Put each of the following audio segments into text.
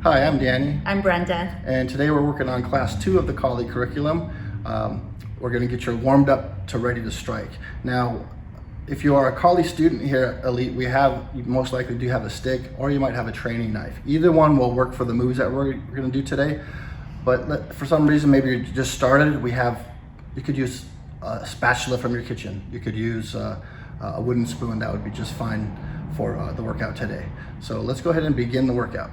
Hi, I'm Danny. I'm Brenda. And today we're working on class 2 of the Collie curriculum. We're going to get you warmed up to ready to strike. Now, if you are a Collie student here at Elite, you most likely do have a stick, or you might have a training knife. Either one will work for the moves that we're going to do today. But for some reason, maybe you just started, you could use a spatula from your kitchen. You could use a wooden spoon. That would be just fine for the workout today. So let's go ahead and begin the workout.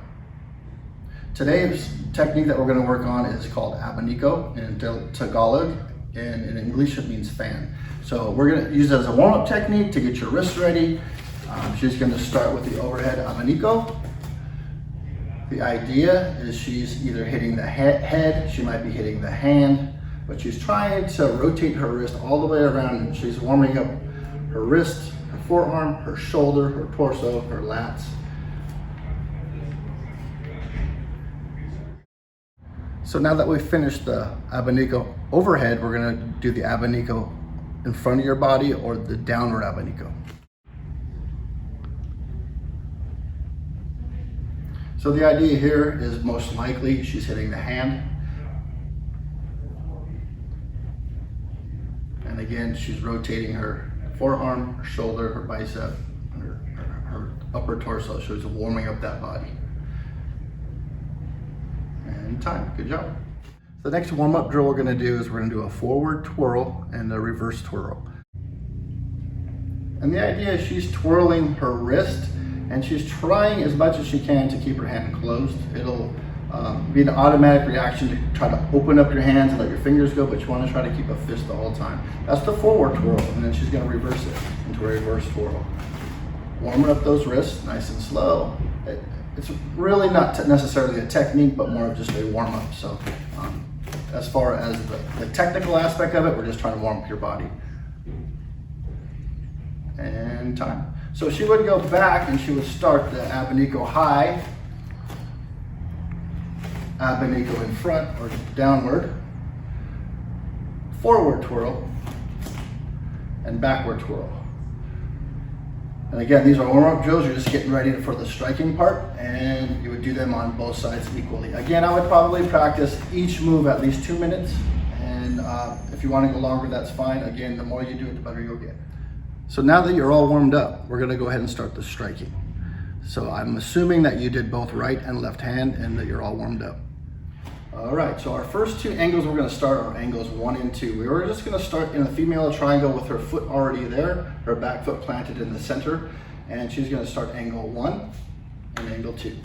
Today's technique that we're going to work on is called abanico in Tagalog, and in English it means fan. So we're going to use it as a warm-up technique to get your wrists ready. She's going to start with the overhead abanico. The idea is she's either hitting the head, she might be hitting the hand, but she's trying to rotate her wrist all the way around, and she's warming up her wrist, her forearm, her shoulder, her torso, her lats. So now that we've finished the abanico overhead, we're going to do the abanico in front of your body, or the downward abanico. So the idea here is most likely she's hitting the hand. And again, she's rotating her forearm, her shoulder, her bicep, her upper torso. So she's warming up that body. And time, good job. The next warm-up drill we're going to do is we're going to do a forward twirl and a reverse twirl. And the idea is she's twirling her wrist, and she's trying as much as she can to keep her hand closed. It'll be an automatic reaction to try to open up your hands and let your fingers go, but you want to try to keep a fist the whole time. That's the forward twirl, and then she's going to reverse it into a reverse twirl. Warming up those wrists nice and slow. It's really not necessarily a technique, but more of just a warm-up. So as far as the technical aspect of it, we're just trying to warm up your body. And time. So she would go back and she would start the abanico high, abanico in front or downward, forward twirl, and backward twirl. And again, these are warm-up drills. You're just getting ready for the striking part, and you would do them on both sides equally. Again, I would probably practice each move at least 2 minutes, and if you want to go longer, that's fine. Again, the more you do it, the better you'll get. So now that you're all warmed up, we're going to go ahead and start the striking. So I'm assuming that you did both right and left hand and that you're all warmed up. All right, so our first 2 angles we're going to start are angles 1 and 2. We were just going to start in a female triangle with her foot already there, her back foot planted in the center, and she's going to start angle 1 and angle 2.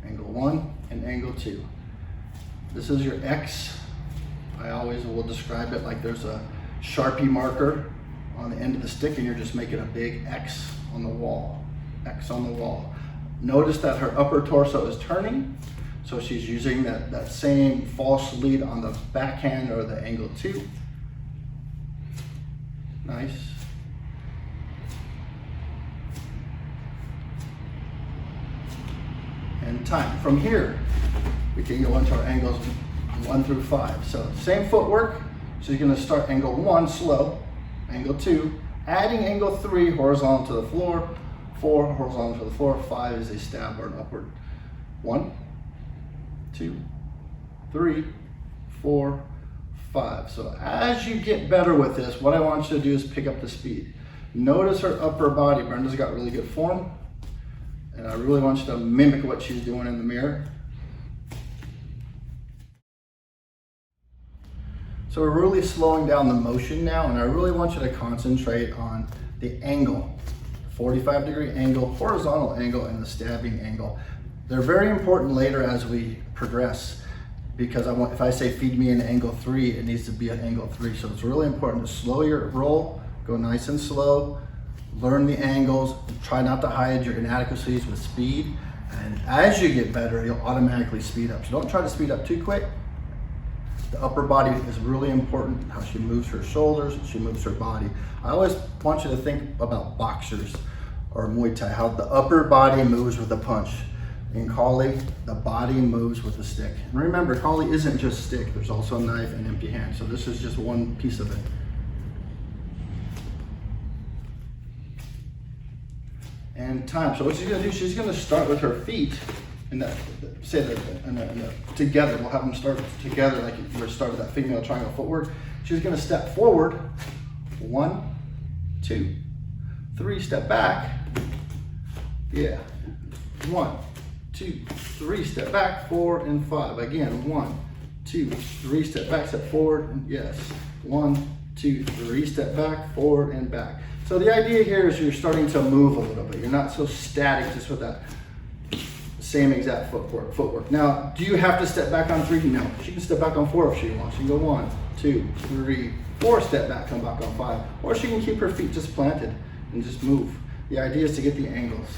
Angle 1 and angle 2. This is your X. I always will describe it like there's a Sharpie marker on the end of the stick, and you're just making a big X on the wall. X on the wall. Notice that her upper torso is turning. So she's using that same false lead on the backhand or the angle 2. Nice. And time. From here, we can go into our angles 1 through 5. So same footwork. She's going to start angle 1 slow, angle 2, adding angle 3 horizontal to the floor, 4 horizontal to the floor, 5 is a stab or an upward. 1, 2, 3, 4, 5. So as you get better with this, what I want you to do is pick up the speed. Notice her upper body. Brenda's got really good form, and I really want you to mimic what she's doing in the mirror. So we're really slowing down the motion now, and I really want you to concentrate on the angle. 45-degree angle, horizontal angle, and the stabbing angle. They're very important later as we progress, because if I say feed me an angle 3, it needs to be an angle 3. So it's really important to slow your roll, go nice and slow, learn the angles, try not to hide your inadequacies with speed. And as you get better, you'll automatically speed up. So don't try to speed up too quick. The upper body is really important, how she moves her shoulders, she moves her body. I always want you to think about boxers or Muay Thai, how the upper body moves with a punch. In Collie, the body moves with the stick. And remember, Collie isn't just stick, there's also a knife and empty hand. So this is just one piece of it. And time. So what she's gonna do, she's gonna start with her feet in that, say that together, we'll have them start together like we started that female triangle footwork. She's gonna step forward, 1, 2, 3, step back. Yeah, 1, 2, 3, step back, 4 and 5. Again, 1, 2, 3, step back, step forward, and yes. 1, 2, 3, step back, forward and back. So the idea here is you're starting to move a little bit. You're not so static just with that same exact footwork. Now, do you have to step back on 3? No. She can step back on 4 if she wants. She can go 1, 2, 3, 4, step back, come back on 5. Or she can keep her feet just planted and just move. The idea is to get the angles.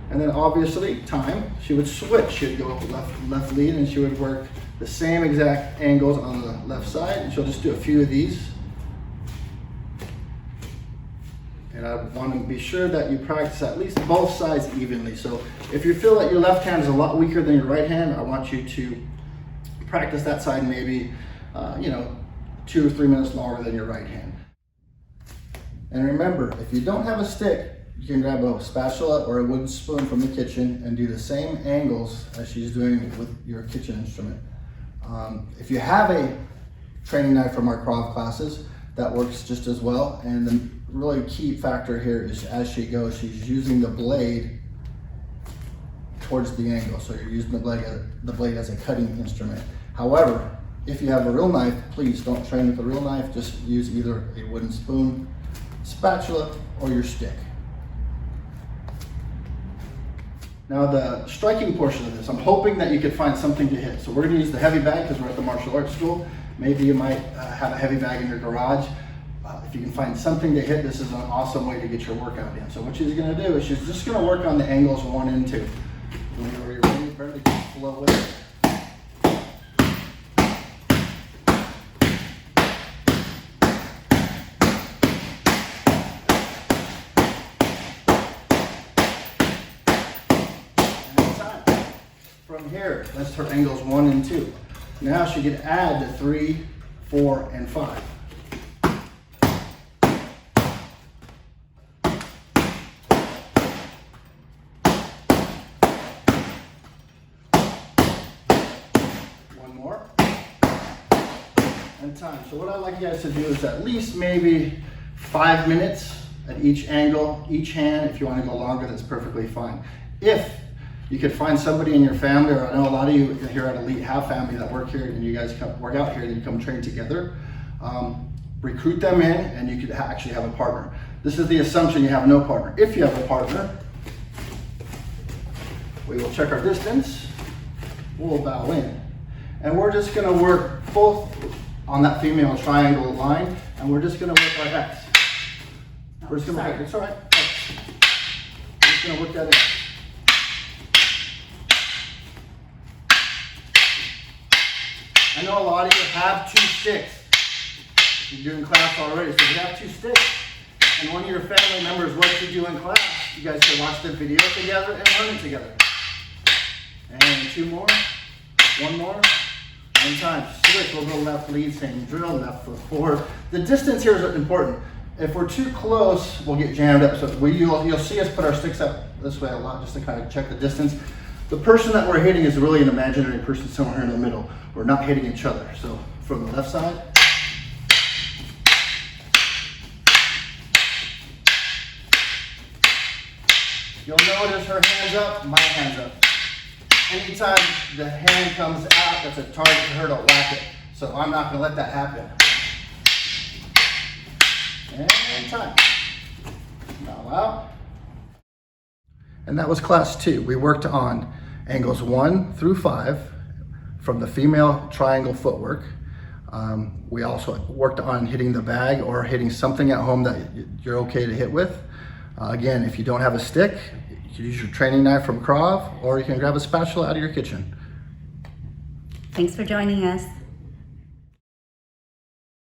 And then obviously, time, she would switch. She would go up left lead and she would work the same exact angles on the left side. And she'll just do a few of these. And I want to be sure that you practice at least both sides evenly. So if you feel that your left hand is a lot weaker than your right hand, I want you to practice that side maybe, 2 or 3 minutes longer than your right hand. And remember, if you don't have a stick, you can grab a spatula or a wooden spoon from the kitchen and do the same angles as she's doing with your kitchen instrument. If you have a training knife from our Krav classes, that works just as well. And the really key factor here is as she goes, she's using the blade towards the angle. So you're using the blade as a cutting instrument. However, if you have a real knife, please don't train with a real knife. Just use either a wooden spoon, spatula, or your stick. Now the striking portion of this, I'm hoping that you could find something to hit. So we're gonna use the heavy bag because we're at the martial arts school. Maybe you might have a heavy bag in your garage. If you can find something to hit, this is an awesome way to get your workout in. So what she's gonna do is she's just gonna work on the angles 1 and 2. Whenever you're ready, Brenda, just flow with it. From here, that's her angles 1 and 2. Now she could add the 3, 4, and 5. One more. And time. So what I'd like you guys to do is at least maybe 5 minutes at each angle, each hand. If you want to go longer, that's perfectly fine. If you could find somebody in your family, or I know a lot of you here at Elite have family that work here and you guys work out here and you come train together. Recruit them in and you could actually have a partner. This is the assumption you have no partner. If you have a partner, we will check our distance, we'll bow in. And we're just gonna work both on that female triangle line and we're just gonna work our X. We're just gonna work, it's all right. We're just gonna work that in. I know a lot of you have 2 sticks. You're doing class already, so if you have 2 sticks and one of your family members what you do in class, you guys can watch the video together and learn it together. And 2 more, 1 more, 1 time. Switch, we'll go left lead, same drill, left foot forward. The distance here is important. If we're too close, we'll get jammed up. So you'll see us put our sticks up this way a lot just to kind of check the distance. The person that we're hitting is really an imaginary person somewhere in the middle. We're not hitting each other. So from the left side, you'll notice her hands up, my hands up. Anytime the hand comes out, that's a target for her to whack it. So I'm not gonna let that happen. And time. Now out. And that was class 2. We worked on angles 1 through 5 from the female triangle footwork. We also worked on hitting the bag or hitting something at home that you're okay to hit with. Again, if you don't have a stick, you can use your training knife from Krav or you can grab a spatula out of your kitchen. Thanks for joining us.